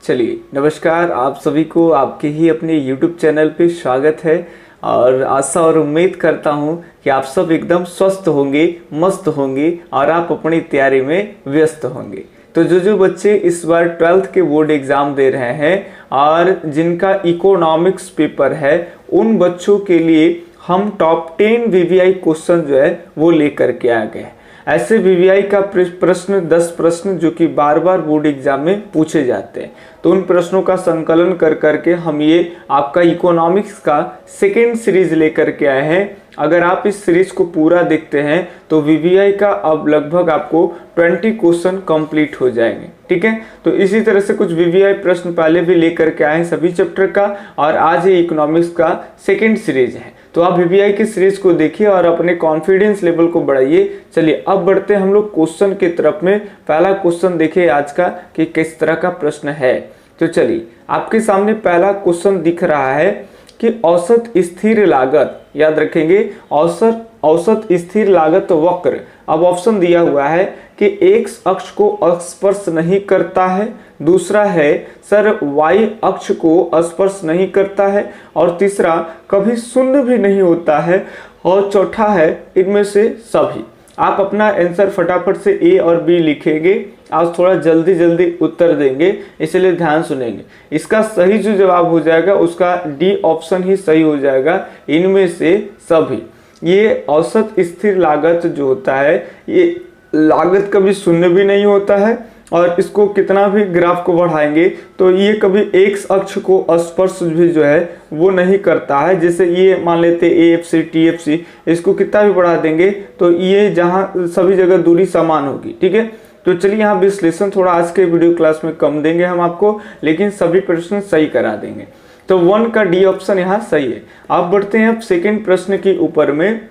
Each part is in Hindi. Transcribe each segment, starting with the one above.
चलिए नमस्कार, आप सभी को आपके ही अपने YouTube चैनल पे स्वागत है। और आशा और उम्मीद करता हूँ कि आप सब एकदम स्वस्थ होंगे, मस्त होंगे और आप अपनी तैयारी में व्यस्त होंगे। तो जो बच्चे इस बार 12th के बोर्ड एग्जाम दे रहे हैं और जिनका इकोनॉमिक्स पेपर है, उन बच्चों के लिए हम टॉप 10 VVI क्वेश्चन जो है वो लेकर के आ गए। ऐसे VVI का प्रश्न 10 प्रश्न जो कि बार बार बोर्ड एग्जाम में पूछे जाते हैं, तो उन प्रश्नों का संकलन कर करके हम ये आपका इकोनॉमिक्स का सेकेंड सीरीज लेकर के आए हैं। अगर आप इस सीरीज को पूरा देखते हैं तो VVI का अब लगभग आपको 20 क्वेश्चन कंप्लीट हो जाएंगे। ठीक है, तो इसी तरह से कुछ VVI प्रश्न पहले भी लेकर के आए हैं सभी चैप्टर का, और आज ये इकोनॉमिक्स का सेकेंड सीरीज है। तो आप VVI की सीरीज को देखिए और अपने कॉन्फिडेंस लेवल को बढ़ाइए। चलिए अब बढ़ते हैं हम लोग क्वेश्चन की तरफ में। पहला क्वेश्चन देखिए आज का कि किस तरह का प्रश्न है। तो चलिए आपके सामने पहला क्वेश्चन दिख रहा है कि औसत स्थिर लागत, याद रखेंगे औसत स्थिर लागत वक्र। अब ऑप्शन दिया हुआ है कि एक्स अक्ष को स्पर्श नहीं करता है, दूसरा है सर वाई अक्ष को स्पर्श नहीं करता है, और तीसरा कभी शून्य भी नहीं होता है, और चौथा है इनमें से सभी। आप अपना आंसर फटाफट से ए और बी लिखेंगे। आज थोड़ा जल्दी उत्तर देंगे, इसलिए ध्यान सुनेंगे। इसका सही जो जवाब हो जाएगा उसका डी ऑप्शन ही सही हो जाएगा, इनमें से सभी। ये औसत स्थिर लागत जो होता है, ये लागत कभी शून्य भी नहीं होता है, और इसको कितना भी ग्राफ को बढ़ाएंगे तो ये कभी एक्स अक्ष को स्पर्श भी जो है वो नहीं करता है। जैसे ये मान लेते AFC TFC, इसको कितना भी बढ़ा देंगे तो ये जहाँ सभी जगह दूरी समान होगी। ठीक है, तो चलिए यहाँ विश्लेषण थोड़ा आज के वीडियो क्लास में कम देंगे हम आपको, लेकिन सभी प्रश्न सही करा देंगे। तो 1 का डी ऑप्शन यहाँ सही है। आप बढ़ते हैं अब सेकेंड प्रश्न के ऊपर में।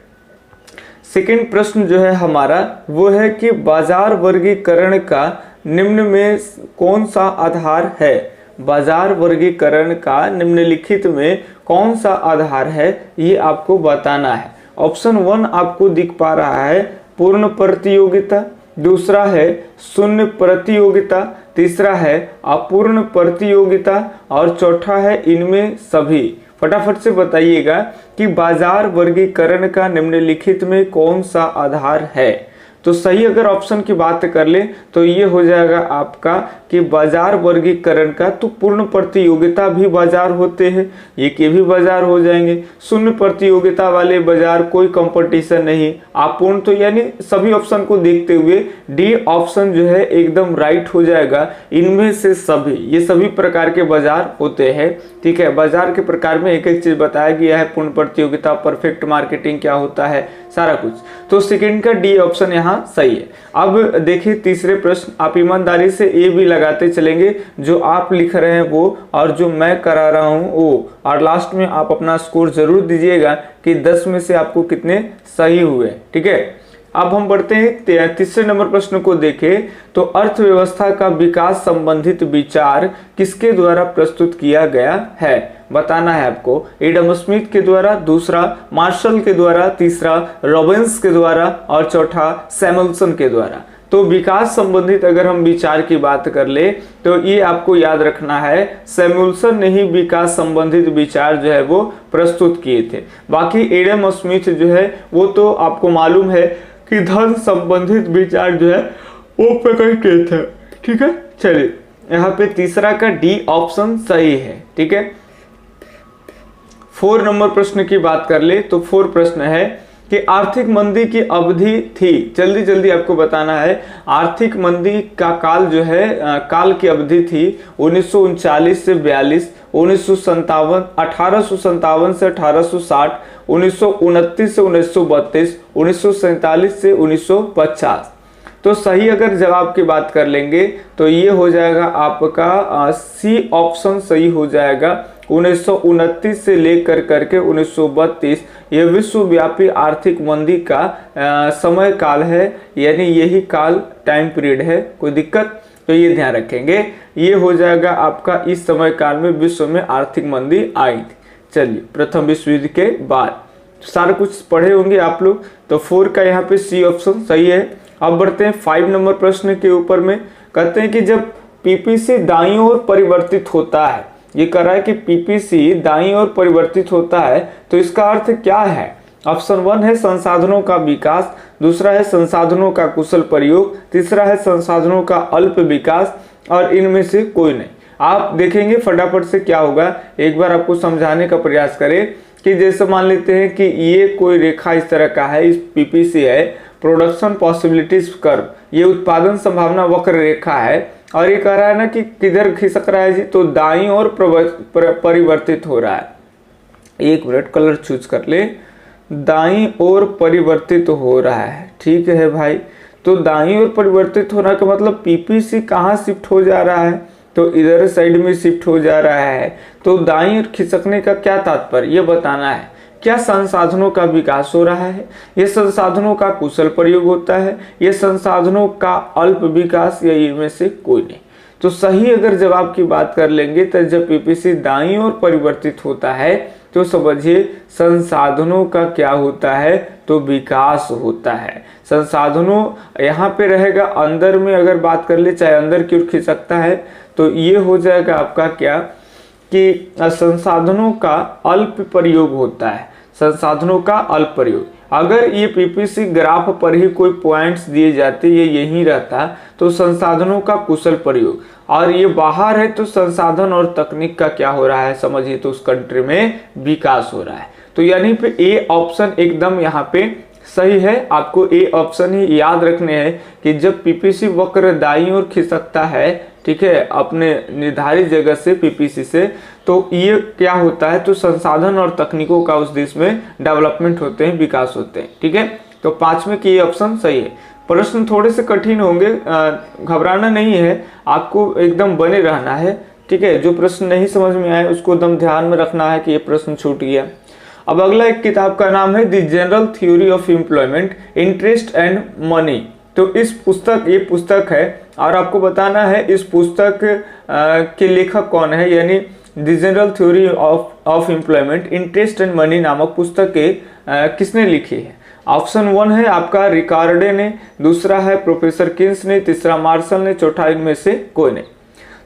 सेकेंड प्रश्न जो है हमारा वो है कि बाजार वर्गीकरण का निम्न में कौन सा आधार है। बाजार वर्गीकरण का निम्नलिखित में कौन सा आधार है, ये आपको बताना है। ऑप्शन 1 आपको दिख पा रहा है पूर्ण प्रतियोगिता, दूसरा है शून्य प्रतियोगिता, तीसरा है अपूर्ण प्रतियोगिता, और चौथा है इनमें सभी। फटाफट से बताइएगा कि बाजार वर्गीकरण का निम्नलिखित में कौन सा आधार है। तो सही अगर ऑप्शन की बात कर ले तो ये हो जाएगा आपका कि बाजार वर्गीकरण का तो पूर्ण प्रतियोगिता भी बाजार होते हैं, ये के भी बाजार हो जाएंगे। शून्य प्रतियोगिता वाले बाजार कोई कंपटीशन नहीं, अपूर्ण तो यानी सभी ऑप्शन को देखते हुए डी ऑप्शन जो है एकदम राइट हो जाएगा। इनमें से सभी, ये सभी प्रकार के बाजार होते हैं। ठीक है, बाजार के प्रकार में एक एक चीज बताया गया है, पूर्ण प्रतियोगिता, परफेक्ट मार्केटिंग क्या होता है, सारा कुछ। तो सेकेंड का डी ऑप्शन यहाँ सही है। अब देखिए तीसरे प्रश्न, आप ईमानदारी से ए भी लगाते चलेंगे, जो आप लिख रहे हैं वो और जो मैं करा रहा हूं वो, और लास्ट में आप अपना स्कोर जरूर दीजिएगा कि 10 में से आपको कितने सही हुए। ठीक है, अब हम बढ़ते हैं तीसरे नंबर प्रश्न को देखें। तो अर्थव्यवस्था का विकास संबंधित विचार किसके द्वारा प्रस्तुत किया गया है, बताना है आपको। एडम स्मिथ के द्वारा, दूसरा मार्शल के द्वारा, तीसरा रॉबिन्स के द्वारा, और चौथा सैमुअल्सन के द्वारा। तो विकास संबंधित अगर हम विचार की बात कर ले तो ये आपको याद रखना है, सैमुअल्सन ने ही विकास संबंधित विचार जो है वो प्रस्तुत किए थे। बाकी एडम स्मिथ जो है वो तो आपको मालूम है कि धन संबंधित विचार जो है वो प्रकट किए थे। ठीक है, चलिए यहाँ पे तीसरा का डी ऑप्शन सही है। ठीक है, 4 नंबर प्रश्न की बात कर ले तो 4 प्रश्न है कि आर्थिक मंदी की अवधि थी, जल्दी आपको बताना है। आर्थिक मंदी का काल जो है काल की अवधि थी 1939 से 42, 1857 से 1860, 1929 से 1932, 1947 से 1950। तो सही अगर जवाब की बात कर लेंगे तो ये हो जाएगा आपका सी ऑप्शन सही हो जाएगा। 1929 से लेकर करके 1932 ये विश्वव्यापी आर्थिक मंदी का समय काल है, यानी यही काल टाइम पीरियड है। कोई दिक्कत तो ये ध्यान रखेंगे, ये हो जाएगा आपका इस समय काल में विश्व में आर्थिक मंदी आई थी। चलिए प्रथम विश्व युद्ध के बाद सारा कुछ पढ़े होंगे आप लोग, तो 4 का यहाँ पे सी ऑप्शन सही है। अब बढ़ते हैं 5 नंबर प्रश्न के ऊपर में। कहते हैं कि जब पीपीसी दाईं ओर परिवर्तित होता है, ये कह रहा है कि पीपीसी दाईं ओर परिवर्तित होता है, तो इसका अर्थ क्या है? ऑप्शन 1 है संसाधनों का विकास, दूसरा है संसाधनों का कुशल प्रयोग, तीसरा है संसाधनों का अल्प विकास, और इनमें से कोई नहीं। आप देखेंगे फटाफट से क्या होगा, एक बार आपको समझाने का प्रयास करें कि जैसे मान लेते हैं कि ये कोई रेखा इस तरह का है, इस पीपीसी है, प्रोडक्शन पॉसिबिलिटीज कर्व, ये उत्पादन संभावना वक्र रेखा है, और ये कह रहा है ना कि किधर खिसक रहा है जी, तो दाईं ओर परिवर्तित हो रहा है। एक मिनट, कलर चूज कर ले, दाईं ओर परिवर्तित हो रहा है, ठीक है भाई। तो दाईं ओर परिवर्तित होना का मतलब पीपीसी कहाँ शिफ्ट हो जा रहा है, तो इधर साइड में शिफ्ट हो जा रहा है। तो दाईं ओर खिसकने का क्या तात्पर्य, ये बताना है। क्या संसाधनों का विकास हो रहा है, ये संसाधनों का कुशल प्रयोग होता है, ये संसाधनों का अल्प विकास, या इनमें से कोई नहीं। तो सही अगर जवाब की बात कर लेंगे तो जब पीपीसी दाईं ओर परिवर्तित होता है तो समझिए संसाधनों का क्या होता है, तो विकास होता है। संसाधनों यहाँ पे रहेगा अंदर में, अगर बात कर ले चाहे अंदर की ओर खिसकता है, तो ये हो जाएगा आपका क्या कि संसाधनों का अल्प प्रयोग होता है, संसाधनों का अल्प प्रयोग। अगर ये पीपीसी ग्राफ पर ही कोई पॉइंट्स दिए जाते, ये यही रहता, तो संसाधनों का कुशल प्रयोग, और ये बाहर है तो संसाधन और तकनीक का क्या हो रहा है, समझिए तो उस कंट्री में विकास हो रहा है। तो यानी पे ए ऑप्शन एकदम यहाँ पे सही है। आपको ए ऑप्शन ही याद रखने हैं कि जब पीपीसी वक्र दाईं ओर खिसकता है, ठीक है, अपने निर्धारित जगह से पीपीसी से, तो ये क्या होता है, तो संसाधन और तकनीकों का उस देश में डेवलपमेंट होते हैं, विकास होते हैं, ठीक है। तो 5 में की ये ऑप्शन सही है। प्रश्न थोड़े से कठिन होंगे, घबराना नहीं है, आपको एकदम बने रहना है, ठीक है। जो प्रश्न नहीं समझ में आए उसको एकदम ध्यान में रखना है कि ये प्रश्न छूट गया। अब अगला एक किताब का नाम है the general theory of employment, interest and money. तो इस पुस्तक, ये पुस्तक है और आपको बताना है इस पुस्तक के लेखक कौन है, यानी the general theory of employment, interest and money नामक पुस्तक के किसने लिखी है। ऑप्शन 1 है आपका रिकार्डे ने, दूसरा है प्रोफेसर किन्स ने, तीसरा मार्शल ने, चौथा इनमें से कोई नहीं।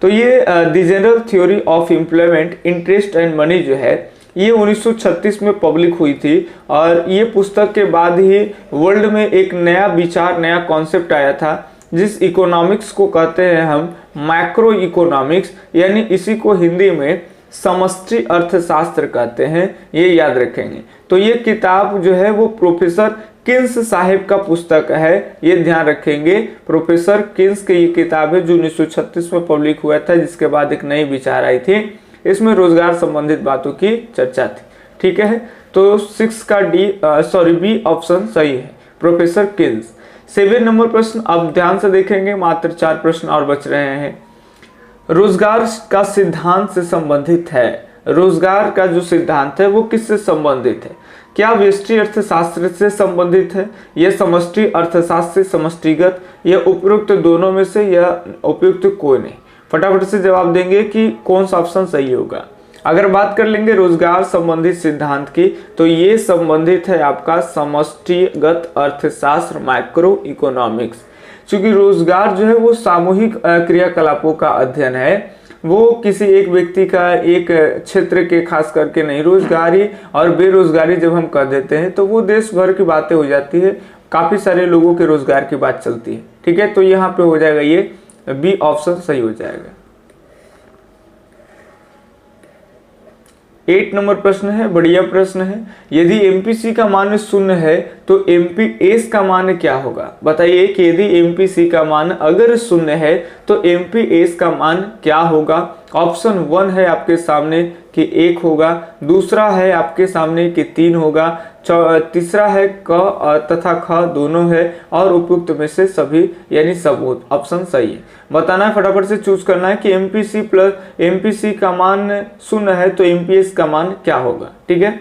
तो ये the general theory of employment, interest and money जो है, ये 1936 में पब्लिक हुई थी, और ये पुस्तक के बाद ही वर्ल्ड में एक नया विचार, नया कॉन्सेप्ट आया था, जिस इकोनॉमिक्स को कहते हैं हम मैक्रो इकोनॉमिक्स, यानी इसी को हिंदी में समष्टि अर्थशास्त्र कहते हैं, ये याद रखेंगे। तो ये किताब जो है वो प्रोफेसर किन्स साहिब का पुस्तक है, ये ध्यान रखेंगे। प्रोफेसर किन्स की ये किताब है जो 1936 में पब्लिक हुआ था, जिसके बाद एक नई विचार आई थी, इसमें रोजगार संबंधित बातों की चर्चा थी, ठीक है। तो 6 का बी ऑप्शन सही है, प्रोफेसर किन्स। 7 नंबर प्रश्न अब ध्यान से देखेंगे, मात्र 4 प्रश्न और बच रहे हैं। रोजगार का सिद्धांत से संबंधित है, रोजगार का जो सिद्धांत है वो किससे संबंधित है? क्या व्यष्टि अर्थशास्त्र से संबंधित है, यह समष्टि अर्थशास्त्र से समष्टिगत, यह उपयुक्त दोनों में से, या उपयुक्त कोई नहीं? फटाफट से जवाब देंगे कि कौन सा ऑप्शन सही होगा। अगर बात कर लेंगे रोजगार संबंधित सिद्धांत की, तो ये संबंधित है आपका समष्टिगत अर्थशास्त्र, माइक्रो इकोनॉमिक्स। क्योंकि रोजगार जो है वो सामूहिक क्रियाकलापों का अध्ययन है, वो किसी एक व्यक्ति का, एक क्षेत्र के खास करके नहीं। रोजगारी और बेरोजगारी जब हम कह देते हैं तो वो देश भर की बातें हो जाती है, काफी सारे लोगों के रोजगार की बात चलती है, ठीक है। तो यहाँ पे हो जाएगा ये बी ऑप्शन सही हो जाएगा। 8 नंबर प्रश्न है, बढ़िया प्रश्न है। यदि एमपीसी का मान 0 है तो एमपीएस का मान क्या होगा? बताइए कि यदि एमपीसी का मान अगर 0 है तो एमपीएस का मान क्या होगा? ऑप्शन 1 है आपके सामने कि 1 होगा, दूसरा है आपके सामने कि 3 होगा, तीसरा है क तथा ख दोनों है, और उपयुक्त में से सभी यानी सब ऑप्शन सही है। बताना है, फटाफट से चूज करना है कि एमपीसी प्लस एमपीसी का मान 0 है तो एमपीएस का मान क्या होगा, ठीक है।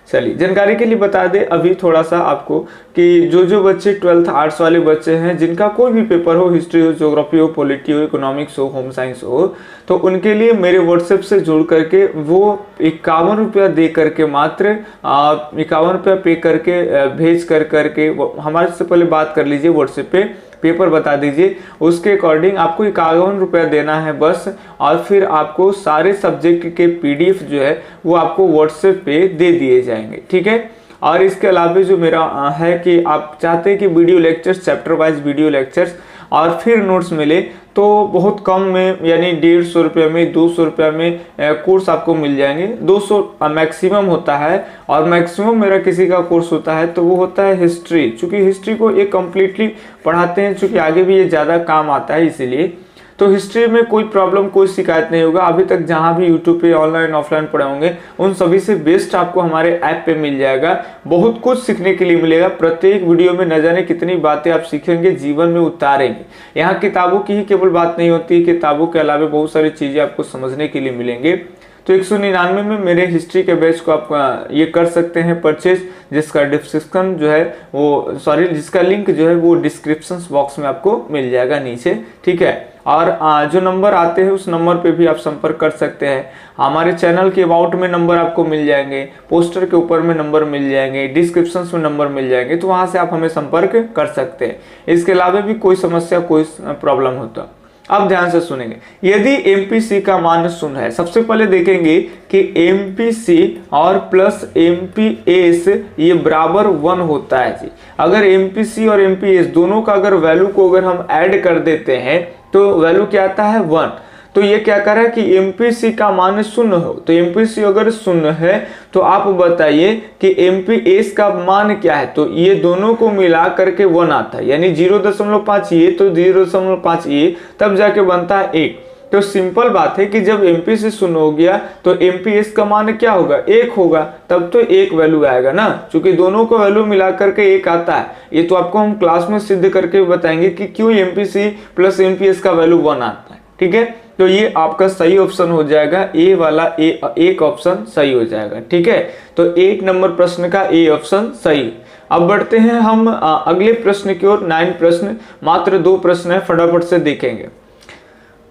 चलिए जानकारी के लिए बता दें अभी थोड़ा सा आपको कि जो बच्चे 12th आर्ट्स वाले बच्चे हैं, जिनका कोई भी पेपर हो, हिस्ट्री हो, ज्योग्राफी हो, पॉलिटी हो, इकोनॉमिक्स हो, होम साइंस हो, तो उनके लिए मेरे व्हाट्सएप से जुड़ करके वो 51 रुपया दे करके, मात्र 51 रुपया पे करके भेज करके हमारे से पहले बात कर लीजिए व्हाट्सएप पे, पेपर बता दीजिए, उसके अकॉर्डिंग आपको 51 रुपया देना है बस। और फिर आपको सारे सब्जेक्ट के PDF जो है वो आपको व्हाट्सएप पे दे दिए जाएंगे, ठीक है। और इसके अलावा जो मेरा है कि आप चाहते हैं कि video lectures, chapter wise video lectures और फिर नोट्स मिले, तो बहुत कम में यानी 150 रुपये में, 200 रुपये में कोर्स आपको मिल जाएंगे। 200 मैक्सिमम होता है, और मैक्सिमम मेरा किसी का कोर्स होता है तो वो होता है हिस्ट्री, चूँकि हिस्ट्री को एक कम्प्लीटली पढ़ाते हैं, चूँकि आगे भी ये ज़्यादा काम आता है इसीलिए। तो हिस्ट्री में कोई प्रॉब्लम, कोई शिकायत नहीं होगा। अभी तक जहां भी यूट्यूब पे ऑनलाइन ऑफलाइन पढ़े होंगे उन सभी से बेस्ट आपको हमारे ऐप पे मिल जाएगा। बहुत कुछ सीखने के लिए मिलेगा। प्रत्येक वीडियो में न जाने कितनी बातें आप सीखेंगे, जीवन में उतारेंगे। यहाँ किताबों की ही केवल बात नहीं होती, किताबों के अलावा बहुत सारी चीजें आपको समझने के लिए मिलेंगे। तो 199 में मेरे हिस्ट्री के बैच को आप ये कर सकते हैं परचेज, जिसका डिस्क्रिप्शन जो है वो जिसका लिंक जो है वो डिस्क्रिप्शन बॉक्स में आपको मिल जाएगा नीचे, ठीक है। और जो नंबर आते हैं उस नंबर पे भी आप संपर्क कर सकते हैं। हमारे चैनल के अबाउट में नंबर आपको मिल जाएंगे, पोस्टर के ऊपर में नंबर मिल जाएंगे, डिस्क्रिप्शन में नंबर मिल जाएंगे, तो वहां से आप हमें संपर्क कर सकते हैं। इसके अलावा भी कोई समस्या, कोई प्रॉब्लम होता, अब ध्यान से सुनेंगे। यदि MPC का मान 0 है, सबसे पहले देखेंगे कि MPC और प्लस MPS ये बराबर 1 होता है जी। अगर MPC और MPS दोनों का अगर वैल्यू को अगर हम ऐड कर देते हैं तो वैल्यू क्या आता है 1। तो ये क्या कर रहा है कि MPC का मान 0 हो, तो MPC अगर 0 है तो आप बताइए कि MPS का मान क्या है। तो ये दोनों को मिला करके 1 आता है, यानी 0.5 ये तो 0.5 ये, तब जाके बनता है 1। तो सिंपल बात है कि जब MPC 0 हो गया तो MPS का मान क्या होगा, 1 होगा, तब तो 1 वैल्यू आएगा ना, क्योंकि दोनों को वैल्यू मिला करके 1 आता है। ये तो आपको हम क्लास में सिद्ध करके बताएंगे कि क्यों MPC प्लस MPS का वैल्यू 1 आता है, ठीक है। तो ये आपका सही ऑप्शन हो जाएगा, ए वाला एक ऑप्शन सही हो जाएगा, ठीक है। तो 1 नंबर प्रश्न का ए ऑप्शन सही। अब बढ़ते हैं हम अगले प्रश्न की ओर। 9 प्रश्न, मात्र 2 प्रश्न है, फटाफट से देखेंगे।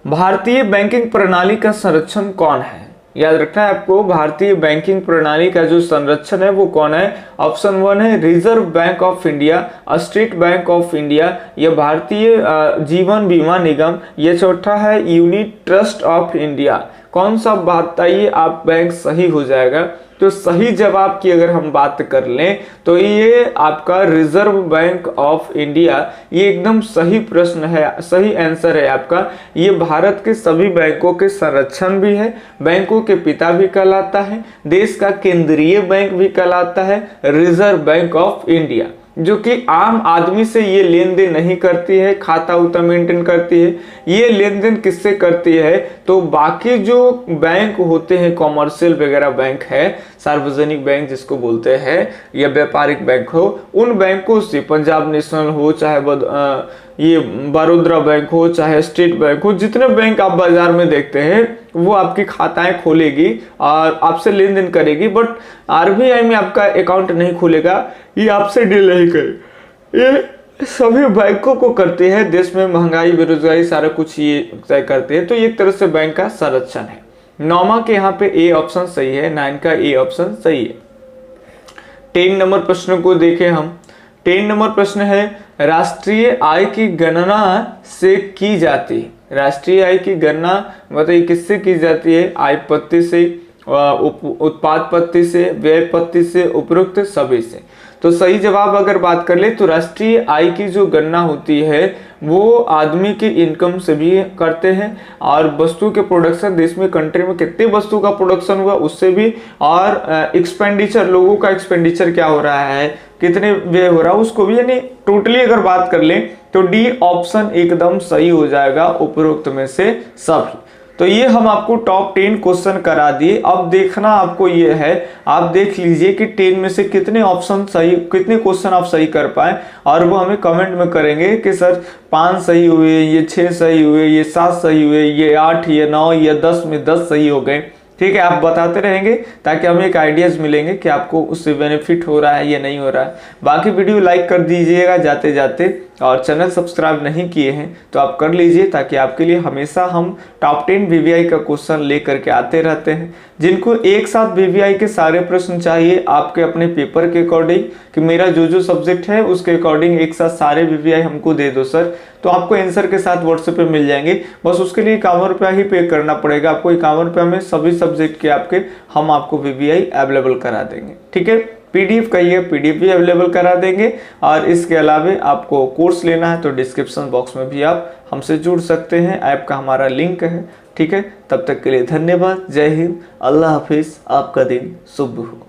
भारतीय बैंकिंग प्रणाली का संरक्षण कौन है? याद रखना है आपको, भारतीय बैंकिंग प्रणाली का जो संरक्षण है वो कौन है। ऑप्शन 1 है reserve bank of India, state bank of India, यह भारतीय जीवन बीमा निगम, यह चौथा है यूनिट ट्रस्ट ऑफ इंडिया। कौन सा बताइए आप बैंक सही हो जाएगा। तो सही जवाब की अगर हम बात कर लें तो ये आपका रिजर्व बैंक ऑफ इंडिया, ये एकदम सही प्रश्न है, सही आंसर है आपका। ये भारत के सभी बैंकों के संरक्षण भी है, बैंकों के पिता भी कहलाता है, देश का केंद्रीय बैंक भी कहलाता है रिजर्व बैंक ऑफ इंडिया, जो कि आम आदमी से ये लेन देन नहीं करती है, खाता उता मेंटेन करती है। ये लेन देन किससे करती है, तो बाकी जो बैंक होते हैं, कॉमर्शियल वगैरह बैंक है, सार्वजनिक बैंक जिसको बोलते हैं, या व्यापारिक बैंक हो, उन बैंकों से, पंजाब नेशनल हो, चाहे ये बड़ौदा बैंक हो, चाहे स्टेट बैंक हो, जितने बैंक आप बाजार में देखते हैं वो आपकी खाताएं खोलेगी और आपसे लेन देन करेगी। बट RBI में आपका अकाउंट नहीं खुलेगा, ये आपसे डील नहीं करेगा। ये सभी बैंकों को करते हैं, देश में महंगाई, बेरोजगारी, सारा कुछ ये तय करते हैं। तो ये एक तरह से बैंक का संरक्षण है। 9 के यहाँ पे ए ऑप्शन सही है, 9 का ए ऑप्शन सही है। 10 नंबर प्रश्न को देखें हम। 10 नंबर प्रश्न है राष्ट्रीय आय की गणना से की जाती है। राष्ट्रीय आय की गणना बताइए किससे की जाती है। आय पत्ती से, उत्पाद पत्ती से, व्यय पत्ती से, उपरोक्त सभी से। तो सही जवाब अगर बात कर ले तो राष्ट्रीय आय की जो गणना होती है वो आदमी की इनकम से भी करते हैं, और वस्तु के प्रोडक्शन, देश में कंट्री में कितनी वस्तु का प्रोडक्शन हुआ उससे भी, और एक्सपेंडिचर, लोगों का एक्सपेंडिचर क्या हो रहा है, कितने व्यय हो रहा है उसको भी, यानी टोटली अगर बात कर लें तो डी ऑप्शन एकदम सही हो जाएगा उपरोक्त में से सभी। तो ये हम आपको टॉप 10 क्वेश्चन करा दिए। अब देखना आपको ये है, आप देख लीजिए कि 10 में से कितने ऑप्शन सही, कितने क्वेश्चन आप सही कर पाए, और वो हमें कमेंट में करेंगे कि सर 5 सही हुए, ये 6 सही हुए, ये 7 सही हुए, ये 8, ये 9, ये 10 में 10 सही हो गए, ठीक है, आप बताते रहेंगे ताकि हमें एक आइडियाज मिलेंगे कि आपको उससे बेनिफिट हो रहा है या नहीं हो रहा है। बाकी वीडियो लाइक कर दीजिएगा जाते जाते, और चैनल सब्सक्राइब नहीं किए हैं तो आप कर लीजिए, ताकि आपके लिए हमेशा हम टॉप 10 वीवीआई का क्वेश्चन लेकर के आते रहते हैं। जिनको एक साथ वीवीआई के सारे प्रश्न चाहिए आपके अपने पेपर के अकॉर्डिंग, कि मेरा जो जो सब्जेक्ट है उसके अकॉर्डिंग एक साथ सारे वीवीआई हमको दे दो सर, तो आपको आंसर के साथ व्हाट्सएप पे मिल जाएंगे। बस उसके लिए 51 रुपया ही पे करना पड़ेगा आपको। 51 रुपया में सभी सब्जेक्ट के हम आपको वीवीआई अवेलेबल करा देंगे। ठीक है, पीडीएफ कहिए पीडीएफ भी अवेलेबल करा देंगे। और इसके अलावा आपको कोर्स लेना है तो डिस्क्रिप्शन बॉक्स में भी आप हमसे जुड़ सकते हैं, ऐप का हमारा लिंक है। ठीक है, तब तक के लिए धन्यवाद। जय हिंद, अल्लाह हाफिज, आपका दिन शुभ हो।